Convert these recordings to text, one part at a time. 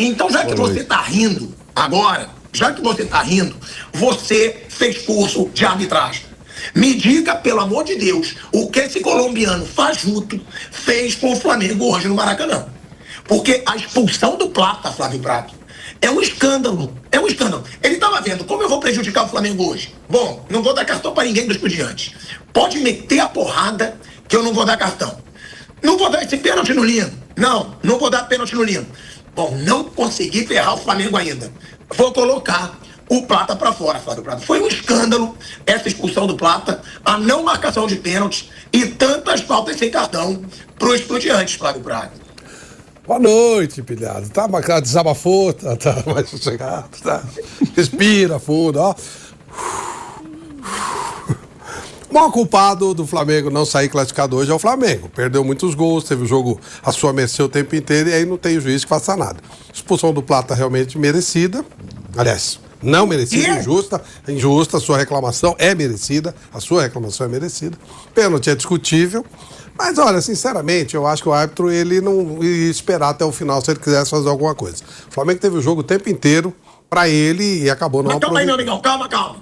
Então, já que você tá rindo agora, você fez curso de arbitragem. Me diga, pelo amor de Deus, o que esse colombiano fajuto fez com o Flamengo hoje no Maracanã. Porque a expulsão do Plata, Flávio Prado, é um escândalo. Ele estava vendo como eu vou prejudicar o Flamengo hoje. Bom, não vou dar cartão para ninguém dos estudiantes. Pode meter a porrada que eu não vou dar cartão. Não vou dar esse pênalti no Lino. Não vou dar pênalti no Lino. Bom, não consegui ferrar o Flamengo ainda. Vou colocar o Plata para fora, Flávio Prado. Foi um escândalo essa expulsão do Plata, a não marcação de pênalti e tantas faltas sem cartão para os estudiantes, Flávio Prado. Boa noite, pilhado. Tá desabafou, tá mais sossegado, tá? Respira fundo, ó. O maior culpado do Flamengo não sair classificado hoje é o Flamengo. Perdeu muitos gols, teve o jogo à sua mercê o tempo inteiro e aí não tem juiz que faça nada. Expulsão do Plata realmente merecida. Aliás, não merecida, injusta, a sua reclamação é merecida, Pênalti é discutível. Mas, olha, sinceramente, eu acho que o árbitro, ele não ia esperar até o final se ele quisesse fazer alguma coisa. O Flamengo teve o jogo o tempo inteiro pra ele e acabou não aproveitando. Calma aí, meu amigão,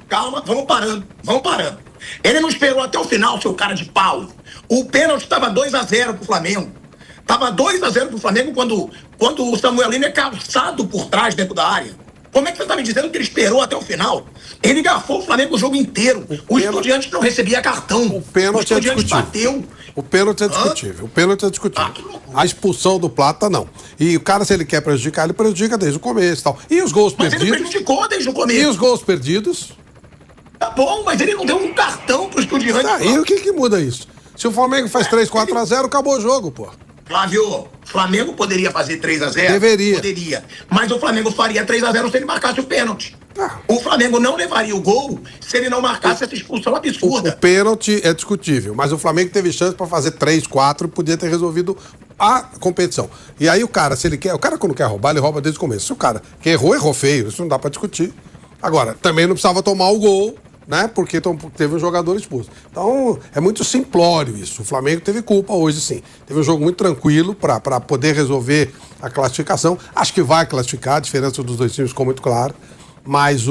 calma, vamos parando. Ele não esperou até o final, seu cara de pau. O pênalti estava 2-0 pro Flamengo. Tava 2-0 pro Flamengo quando o Samuel Lino é calçado por trás dentro da área. Como é que você tá me dizendo que ele esperou até o final? Ele garfou o Flamengo o jogo inteiro. O Estudiante não recebia cartão. O pênalti é discutível. Bateu. O pênalti é discutível. A expulsão do Plata, não. E o cara, se ele quer prejudicar, ele prejudica desde o começo e tal. E os gols perdidos? Mas ele prejudicou desde o começo. E os gols perdidos? Tá bom, mas ele não deu um cartão pro Estudiante. Tá, e o que muda isso? Se o Flamengo faz 3-4-0, acabou o jogo, pô. Flávio, o Flamengo poderia fazer 3-0? Deveria. Poderia. Mas o Flamengo faria 3-0 se ele marcasse o pênalti. O Flamengo não levaria o gol se ele não marcasse essa expulsão absurda. O pênalti é discutível, mas o Flamengo teve chance para fazer 3-4 e podia ter resolvido a competição. E aí o cara, se ele quer... O cara quando quer roubar, ele rouba desde o começo. Se o cara que errou feio. Isso não dá para discutir. Agora, também não precisava tomar o gol, né? Porque teve um jogador expulso. Então, é muito simplório isso. O Flamengo teve culpa hoje, sim. Teve um jogo muito tranquilo para poder resolver a classificação. Acho que vai classificar, a diferença dos dois times ficou muito clara. Mas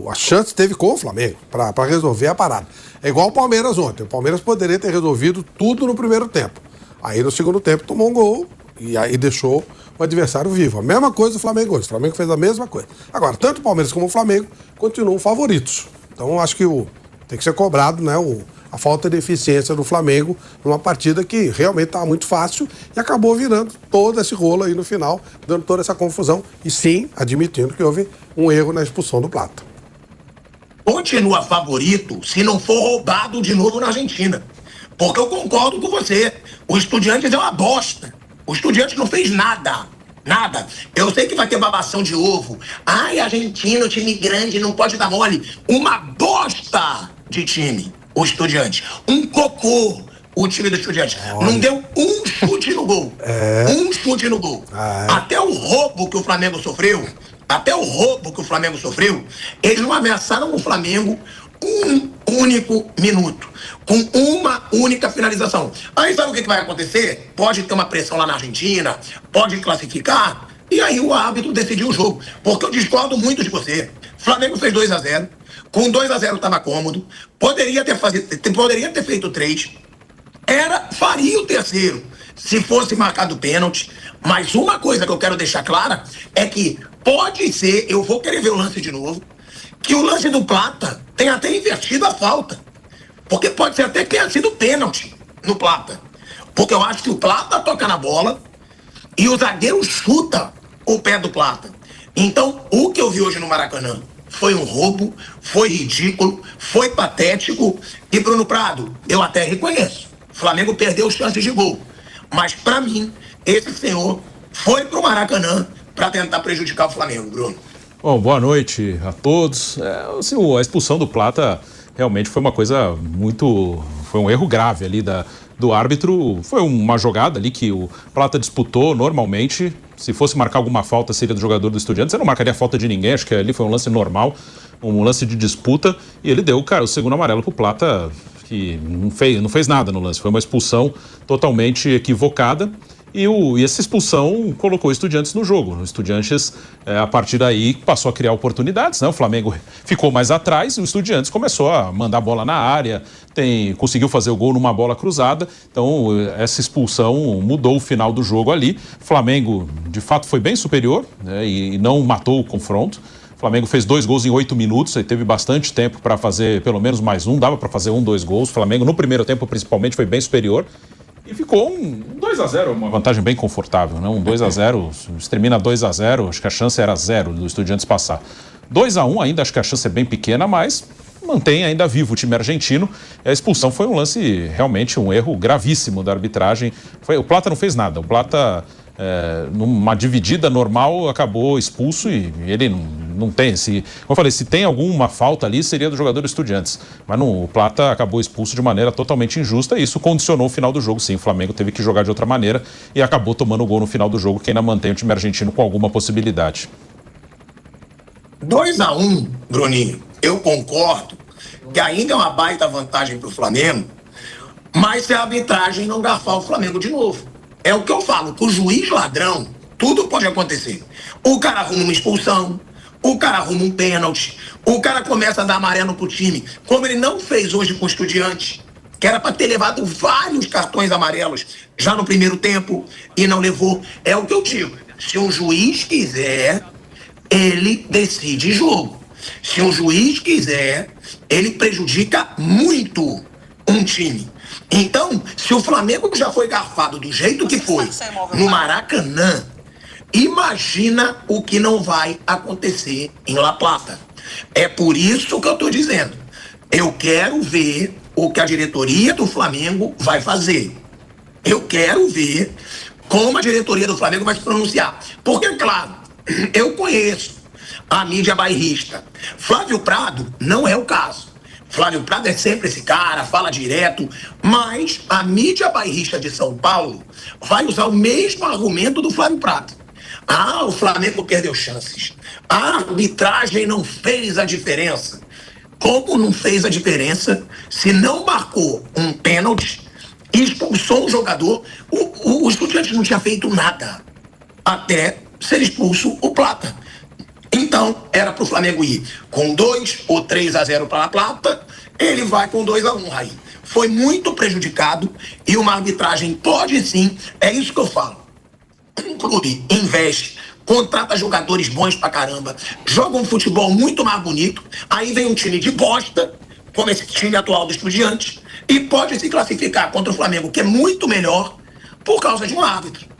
a chance teve com o Flamengo para resolver a parada. É igual o Palmeiras ontem. O Palmeiras poderia ter resolvido tudo no primeiro tempo. Aí no segundo tempo tomou um gol e aí deixou o adversário vivo. A mesma coisa do Flamengo hoje. O Flamengo fez a mesma coisa. Agora, tanto o Palmeiras como o Flamengo continuam favoritos. Então, acho que tem que ser cobrado, né, a falta de eficiência do Flamengo numa partida que realmente estava muito fácil e acabou virando todo esse rolo aí no final, dando toda essa confusão e sim, admitindo que houve um erro na expulsão do Plata. Continua favorito se não for roubado de novo na Argentina. Porque eu concordo com você. O Estudiantes é uma bosta. O Estudiantes não fez nada. Nada. Eu sei que vai ter babação de ovo. Ai, Argentina, time grande, não pode dar mole. Uma bosta de time. O Estudiante. Um cocô, o time do Estudiante. Olha. Não deu um chute no gol. Um chute no gol. Até o roubo que o Flamengo sofreu, eles não ameaçaram o Flamengo um único minuto, com uma única finalização. Aí sabe o que vai acontecer? Pode ter uma pressão lá na Argentina, pode classificar, e aí o árbitro decidiu o jogo. Porque eu discordo muito de você. Flamengo fez 2-0. Com 2-0 estava cômodo, poderia ter feito 3, faria o terceiro se fosse marcado pênalti, mas uma coisa que eu quero deixar clara é que pode ser, eu vou querer ver o lance de novo, que o lance do Plata tem até invertido a falta, porque pode ser até que tenha sido pênalti no Plata, porque eu acho que o Plata toca na bola e o zagueiro chuta o pé do Plata. Então, o que eu vi hoje no Maracanã foi um roubo, foi ridículo, foi patético. E Bruno Prado, eu até reconheço, o Flamengo perdeu chances de gol. Mas pra mim, esse senhor foi pro Maracanã pra tentar prejudicar o Flamengo, Bruno. Bom, boa noite a todos. Assim, a expulsão do Plata realmente foi uma coisa muito... Foi um erro grave ali do árbitro. Foi uma jogada ali que o Plata disputou normalmente. Se fosse marcar alguma falta, seria do jogador do Estudiantes. Você não marcaria falta de ninguém, acho que ali foi um lance normal, um lance de disputa. E ele deu, o segundo amarelo pro Plata, que não fez nada no lance. Foi uma expulsão totalmente equivocada. E essa expulsão colocou o Estudiantes no jogo. O Estudiantes, a partir daí, passou a criar oportunidades, né? O Flamengo ficou mais atrás e o Estudiantes começou a mandar a bola na área, conseguiu fazer o gol numa bola cruzada. Então, essa expulsão mudou o final do jogo ali. O Flamengo, de fato, foi bem superior, né? E não matou o confronto. O Flamengo fez 2 gols em 8 minutos, aí teve bastante tempo para fazer pelo menos mais um, dava para fazer 2 gols. O Flamengo, no primeiro tempo, principalmente, foi bem superior. E ficou um 2-0, uma vantagem bem confortável, né? Um 2-0, termina 2-0, acho que a chance era 0 do Estudiantes passar. 2-1 ainda, acho que a chance é bem pequena, mas mantém ainda vivo o time argentino. E a expulsão foi um lance, realmente um erro gravíssimo da arbitragem. O Plata não fez nada, o Plata... numa dividida normal acabou expulso e ele não tem, como eu falei, se tem alguma falta ali seria do jogador Estudiantes, mas o Plata acabou expulso de maneira totalmente injusta e isso condicionou o final do jogo. Sim, o Flamengo teve que jogar de outra maneira e acabou tomando o gol no final do jogo, que ainda mantém o time argentino com alguma possibilidade. 2-1, Bruninho, eu concordo que ainda é uma baita vantagem para o Flamengo, mas se a arbitragem não garfar o Flamengo de novo. É o que eu falo, com o juiz ladrão, tudo pode acontecer. O cara arruma uma expulsão, o cara arruma um pênalti, o cara começa a dar amarelo pro time, como ele não fez hoje com o Estudiantes, que era para ter levado vários cartões amarelos já no primeiro tempo e não levou. É o que eu digo, se um juiz quiser, ele decide jogo. Se um juiz quiser, ele prejudica muito um time. Então, se o Flamengo já foi garfado do jeito que foi no Maracanã, imagina o que não vai acontecer em La Plata. É por isso que eu estou dizendo. Eu quero ver o que a diretoria do Flamengo vai fazer. Eu quero ver como a diretoria do Flamengo vai se pronunciar. Porque, claro, eu conheço a mídia bairrista. Flávio Prado não é o caso. Flávio Prado é sempre esse cara, fala direto, mas a mídia bairrista de São Paulo vai usar o mesmo argumento do Flávio Prado. Ah, o Flamengo perdeu chances. A arbitragem não fez a diferença. Como não fez a diferença se não marcou um pênalti, expulsou um jogador, o Estudiantes não tinha feito nada até ser expulso o Plata. Então, era para o Flamengo ir com 2 ou 3-0 para a Plata, ele vai com 2-1 aí. Foi muito prejudicado e uma arbitragem pode sim, é isso que eu falo. Um clube investe, contrata jogadores bons pra caramba, joga um futebol muito mais bonito, aí vem um time de bosta, como esse time atual do Estudiantes, e pode se classificar contra o Flamengo, que é muito melhor, por causa de um árbitro.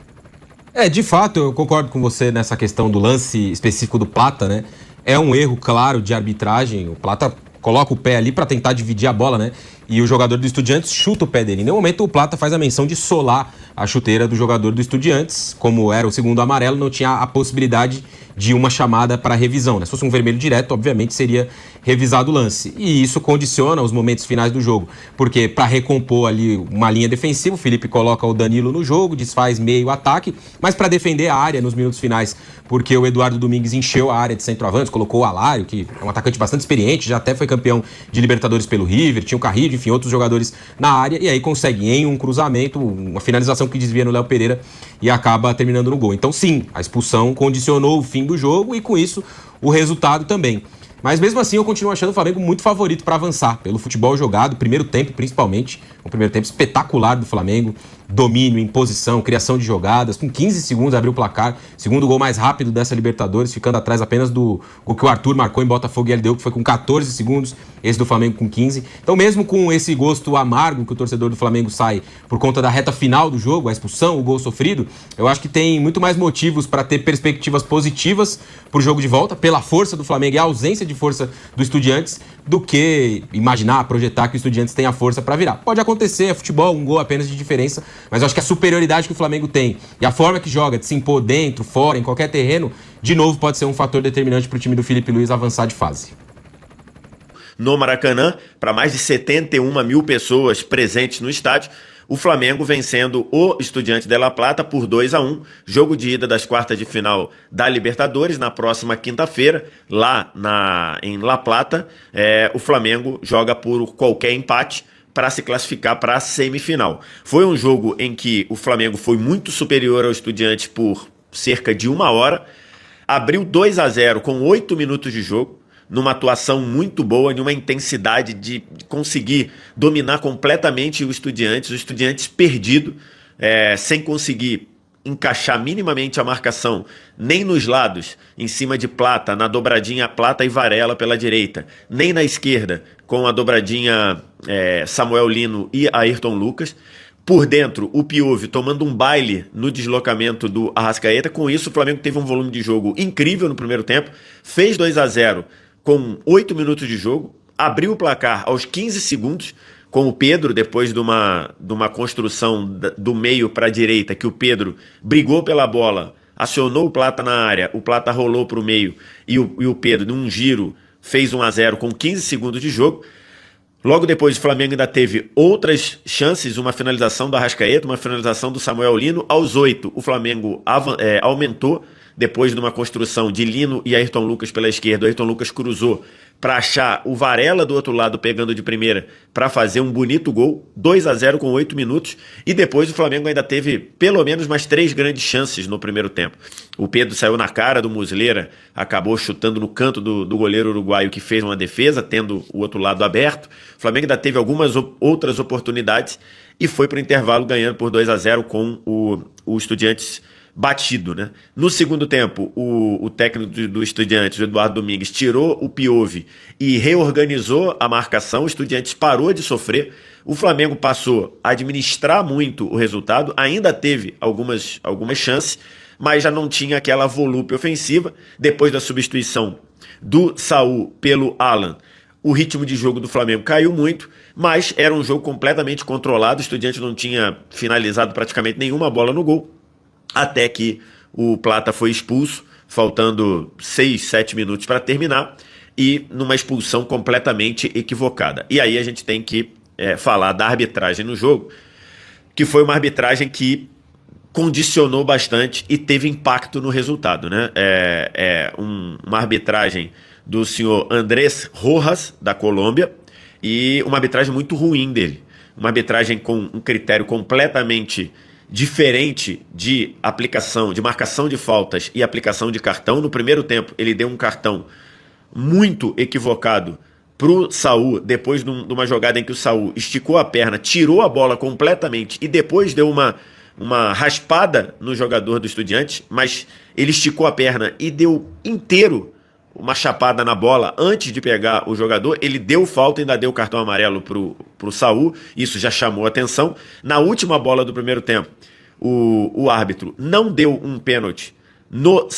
De fato, eu concordo com você nessa questão do lance específico do Plata, né? É um erro claro de arbitragem. O Plata coloca o pé ali para tentar dividir a bola, né? E o jogador do Estudiantes chuta o pé dele. Em nenhum momento o Plata faz a menção de solar a chuteira do jogador do Estudiantes. Como era o segundo amarelo, não tinha a possibilidade de uma chamada para revisão, né? Se fosse um vermelho direto, obviamente seria revisado o lance. E isso condiciona os momentos finais do jogo, porque para recompor ali uma linha defensiva, o Felipe coloca o Danilo no jogo, desfaz meio ataque, mas para defender a área nos minutos finais, porque o Eduardo Domingues encheu a área de centroavantes, colocou o Alário, que é um atacante bastante experiente, já até foi campeão de Libertadores pelo River, tinha o Carrillo, enfim, outros jogadores na área, e aí consegue em um cruzamento, uma finalização que desvia no Léo Pereira e acaba terminando no gol. Então sim, a expulsão condicionou o fim do jogo e com isso o resultado também. Mas mesmo assim eu continuo achando o Flamengo muito favorito para avançar, pelo futebol jogado, primeiro tempo principalmente, um primeiro tempo espetacular do Flamengo, domínio, imposição, criação de jogadas, com 15 segundos abriu o placar, segundo gol mais rápido dessa Libertadores, ficando atrás apenas do que o Arthur marcou em Botafogo e LDU, que foi com 14 segundos, esse do Flamengo com 15. Então mesmo com esse gosto amargo que o torcedor do Flamengo sai por conta da reta final do jogo, a expulsão, o gol sofrido, eu acho que tem muito mais motivos para ter perspectivas positivas para o jogo de volta, pela força do Flamengo e a ausência de força do Estudiantes, do que imaginar, projetar que o Estudiantes tenha força para virar. Pode acontecer, é futebol, um gol apenas de diferença, mas eu acho que a superioridade que o Flamengo tem e a forma que joga, de se impor dentro, fora, em qualquer terreno, de novo pode ser um fator determinante para o time do Felipe Luiz avançar de fase. No Maracanã, para mais de 71 mil pessoas presentes no estádio, o Flamengo vencendo o Estudiantes de La Plata por 2-1, jogo de ida das quartas de final da Libertadores, na próxima quinta-feira, lá em La Plata. O Flamengo joga por qualquer empate para se classificar para a semifinal. Foi um jogo em que o Flamengo foi muito superior ao Estudiantes por cerca de 1 hora, abriu 2-0 com 8 minutos de jogo, numa atuação muito boa, numa intensidade de conseguir dominar completamente o Estudiantes perdido, sem conseguir encaixar minimamente a marcação, nem nos lados, em cima de Plata, na dobradinha Plata e Varela pela direita, nem na esquerda, com a dobradinha Samuel Lino e Ayrton Lucas. Por dentro, o Piove tomando um baile no deslocamento do Arrascaeta. Com isso, o Flamengo teve um volume de jogo incrível no primeiro tempo, fez 2-0 com 8 minutos de jogo, abriu o placar aos 15 segundos, com o Pedro, depois de uma construção do meio para a direita, que o Pedro brigou pela bola, acionou o Plata na área, o Plata rolou para o meio e o Pedro, num giro, fez 1-0 com 15 segundos de jogo. Logo depois, o Flamengo ainda teve outras chances, uma finalização do Arrascaeta, uma finalização do Samuel Lino. Aos 8, o Flamengo aumentou, depois de uma construção de Lino e Ayrton Lucas pela esquerda. O Ayrton Lucas cruzou para achar o Varela do outro lado pegando de primeira para fazer um bonito gol, 2-0 com 8 minutos, e depois o Flamengo ainda teve pelo menos mais 3 grandes chances no primeiro tempo. O Pedro saiu na cara do Muslera, acabou chutando no canto do goleiro uruguaio que fez uma defesa, tendo o outro lado aberto. O Flamengo ainda teve algumas outras oportunidades e foi para o intervalo ganhando por 2-0 com o Estudiantes batido, né? No segundo tempo, o técnico do Estudiantes, o Eduardo Domingues, tirou o Piove e reorganizou a marcação. O Estudiantes parou de sofrer. O Flamengo passou a administrar muito o resultado, ainda teve algumas chances, mas já não tinha aquela volúpia ofensiva. Depois da substituição do Saul pelo Alan, o ritmo de jogo do Flamengo caiu muito, mas era um jogo completamente controlado. O Estudiantes não tinha finalizado praticamente nenhuma bola no gol, até que o Plata foi expulso, faltando 6, 7 minutos para terminar, e numa expulsão completamente equivocada. E aí a gente tem que falar da arbitragem no jogo, que foi uma arbitragem que condicionou bastante e teve impacto no resultado, né? Uma arbitragem do senhor Andrés Rojas, da Colômbia, e uma arbitragem muito ruim dele. Uma arbitragem com um critério completamente diferente de aplicação, de marcação de faltas e aplicação de cartão. No primeiro tempo, ele deu um cartão muito equivocado pro Saul, depois de uma jogada em que o Saul esticou a perna, tirou a bola completamente e depois deu uma raspada no jogador do Estudiantes, mas ele esticou a perna e deu inteiro uma chapada na bola antes de pegar o jogador. Ele deu falta e ainda deu cartão amarelo pro Saul. Isso já chamou atenção. Na última bola do primeiro tempo, o árbitro não deu um pênalti no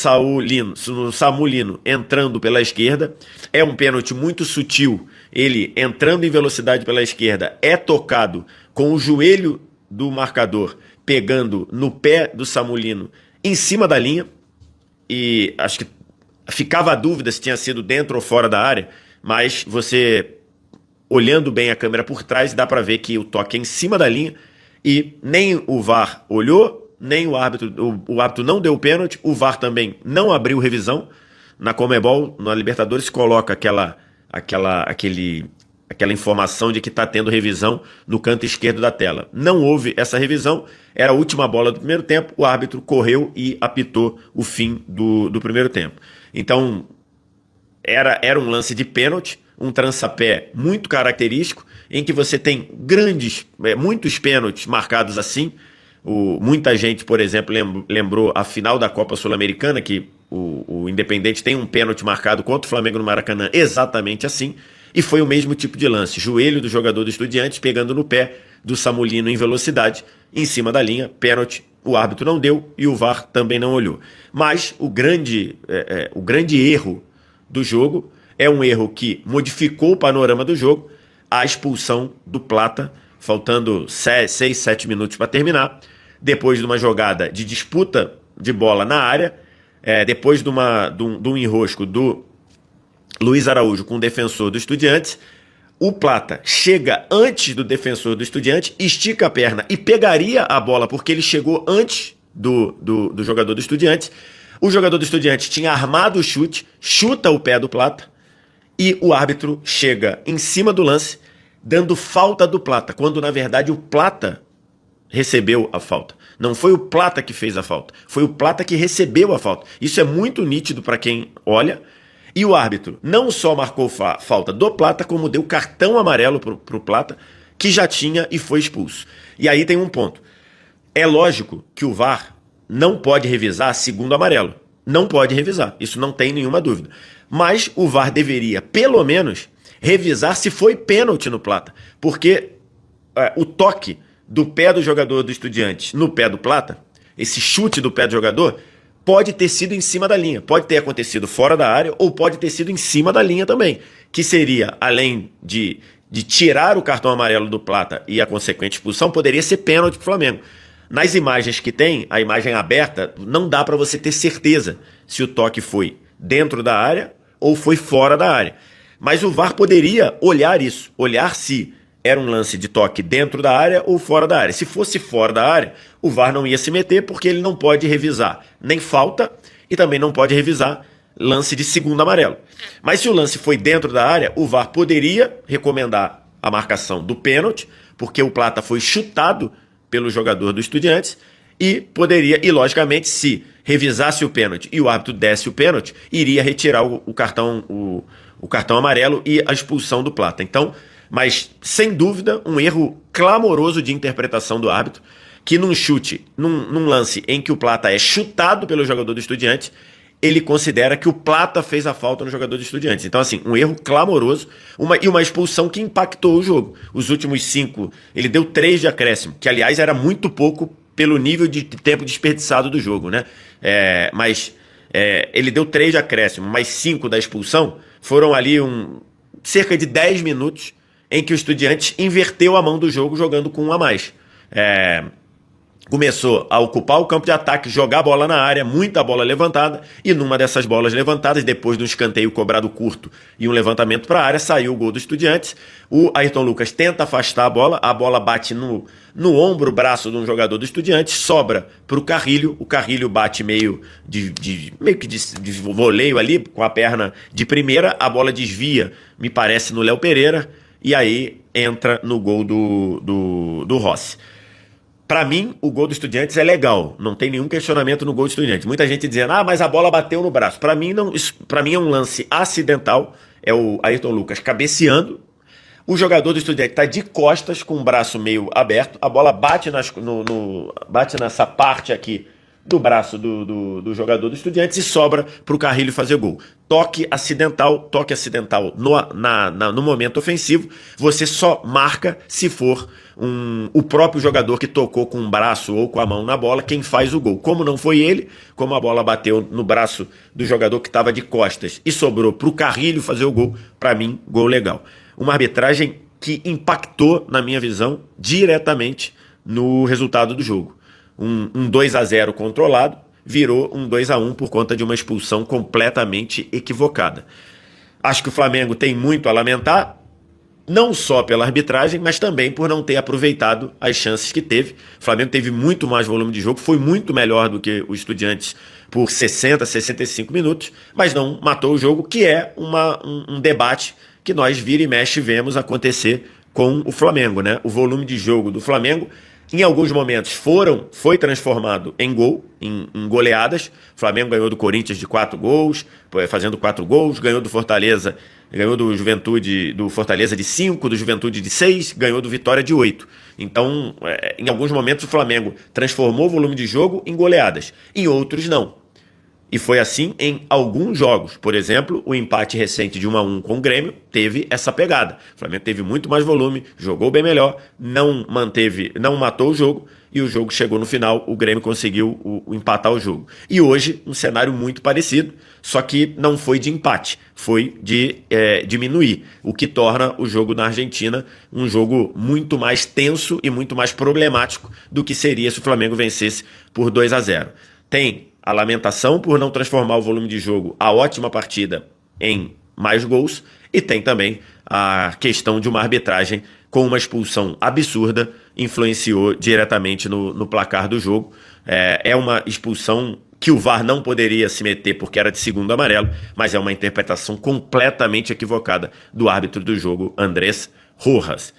Samuel Lino entrando pela esquerda. É um pênalti muito sutil. Ele entrando em velocidade pela esquerda é tocado com o joelho do marcador pegando no pé do Samuel Lino em cima da linha. E acho que ficava a dúvida se tinha sido dentro ou fora da área, mas você, olhando bem a câmera por trás, dá para ver que o toque é em cima da linha e nem o VAR olhou, nem o árbitro não deu pênalti, o VAR também não abriu revisão. Na Conmebol, na Libertadores, coloca aquela informação de que está tendo revisão no canto esquerdo da tela. Não houve essa revisão, era a última bola do primeiro tempo, o árbitro correu e apitou o fim do primeiro tempo. Então, era um lance de pênalti, um trançapé muito característico, em que você tem muitos pênaltis marcados assim. Muita gente, por exemplo, lembrou a final da Copa Sul-Americana, que o Independente tem um pênalti marcado contra o Flamengo no Maracanã exatamente assim, e foi o mesmo tipo de lance, joelho do jogador do Estudiantes pegando no pé do Samuel Lino em velocidade, em cima da linha, pênalti. O árbitro não deu e o VAR também não olhou. Mas o grande erro do jogo é um erro que modificou o panorama do jogo, a expulsão do Plata, faltando 6, 7 minutos para terminar, depois de uma jogada de disputa de bola na área, depois de um enrosco do Luiz Araújo com o defensor do Estudiantes. O Plata chega antes do defensor do Estudiantes, estica a perna e pegaria a bola porque ele chegou antes do jogador do Estudiantes. O jogador do Estudiantes tinha armado o chute, chuta o pé do Plata e o árbitro chega em cima do lance, dando falta do Plata, quando na verdade o Plata recebeu a falta. Não foi o Plata que fez a falta, foi o Plata que recebeu a falta. Isso é muito nítido para quem olha. E o árbitro não só marcou falta do Plata, como deu cartão amarelo pro Plata, que já tinha e foi expulso. E aí tem um ponto. É lógico que o VAR não pode revisar segundo amarelo. Não pode revisar, isso não tem nenhuma dúvida. Mas o VAR deveria, pelo menos, revisar se foi pênalti no Plata. Porque o toque do pé do jogador do Estudiantes no pé do Plata, esse chute do pé do jogador, pode ter sido em cima da linha. Pode ter acontecido fora da área ou pode ter sido em cima da linha também. Que seria, além de tirar o cartão amarelo do Plata e a consequente expulsão, poderia ser pênalti pro Flamengo. Nas imagens que tem, a imagem aberta, não dá para você ter certeza se o toque foi dentro da área ou foi fora da área. Mas o VAR poderia olhar isso, olhar se era um lance de toque dentro da área ou fora da área. Se fosse fora da área, o VAR não ia se meter porque ele não pode revisar nem falta e também não pode revisar lance de segundo amarelo. Mas se o lance foi dentro da área, o VAR poderia recomendar a marcação do pênalti, porque o Plata foi chutado pelo jogador do Estudiantes e poderia, e logicamente, se revisasse o pênalti e o árbitro desse o pênalti, iria retirar o cartão amarelo e a expulsão do Plata. Então, mas sem dúvida, um erro clamoroso de interpretação do árbitro, que num chute, num lance em que o Plata é chutado pelo jogador do Estudiantes, ele considera que o Plata fez a falta no jogador do Estudiantes. Então, assim, um erro clamoroso e uma expulsão que impactou o jogo. Os últimos 5, ele deu 3 de acréscimo, que, aliás, era muito pouco pelo nível de tempo desperdiçado do jogo, né? Ele deu 3 de acréscimo, mais 5 da expulsão, foram ali cerca de 10 minutos em que o Estudiantes inverteu a mão do jogo jogando com um a mais. Começou a ocupar o campo de ataque, jogar a bola na área, muita bola levantada, e numa dessas bolas levantadas, depois de um escanteio cobrado curto e um levantamento para a área, saiu o gol do Estudiantes. O Ayrton Lucas tenta afastar a bola bate no ombro, braço de um jogador do Estudiantes, sobra para o Carrilho bate meio que de voleio ali, com a perna de primeira, a bola desvia, me parece, no Léo Pereira, e aí entra no gol do Rossi. Para mim, o gol do Estudiantes é legal, não tem nenhum questionamento no gol do Estudiantes. Muita gente dizendo, mas a bola bateu no braço. Para mim, para mim é um lance acidental, é o Ayrton Lucas cabeceando, o jogador do Estudiantes está de costas com o braço meio aberto, a bola bate, bate nessa parte aqui do braço do jogador do Estudiantes e sobra para o Carrilho fazer gol. Toque acidental no momento ofensivo, você só marca se for o próprio jogador que tocou com o braço ou com a mão na bola, quem faz o gol. Como não foi ele, como a bola bateu no braço do jogador que estava de costas e sobrou para o Carrilho fazer o gol, para mim, gol legal. Uma arbitragem que impactou, na minha visão, diretamente no resultado do jogo. Um 2-0 controlado virou um 2-1 por conta de uma expulsão completamente equivocada. Acho que o Flamengo tem muito a lamentar, não só pela arbitragem, mas também por não ter aproveitado as chances que teve. O Flamengo teve muito mais volume de jogo, foi muito melhor do que o Estudiantes por 60, 65 minutos, mas não matou o jogo, que é um debate que nós vira e mexe vemos acontecer com o Flamengo, né? O volume de jogo do Flamengo, em alguns momentos, foi transformado em gol, em goleadas. O Flamengo ganhou do Corinthians de 4 gols, fazendo 4 gols, ganhou do Fortaleza, ganhou do Fortaleza de 5, do Juventude de 6, ganhou do Vitória de 8. Então, em alguns momentos, o Flamengo transformou o volume de jogo em goleadas, em outros não. E foi assim em alguns jogos. Por exemplo, o empate recente de 1-1 com o Grêmio teve essa pegada. O Flamengo teve muito mais volume, jogou bem melhor, não matou o jogo, e o jogo chegou no final, o Grêmio conseguiu empatar o jogo. E hoje, um cenário muito parecido, só que não foi de empate, foi de diminuir, o que torna o jogo na Argentina um jogo muito mais tenso e muito mais problemático do que seria se o Flamengo vencesse por 2-0. Tem a lamentação por não transformar o volume de jogo, a ótima partida, em mais gols, e tem também a questão de uma arbitragem com uma expulsão absurda, influenciou diretamente no placar do jogo. É uma expulsão que o VAR não poderia se meter porque era de segundo amarelo, mas é uma interpretação completamente equivocada do árbitro do jogo, Andrés Rojas.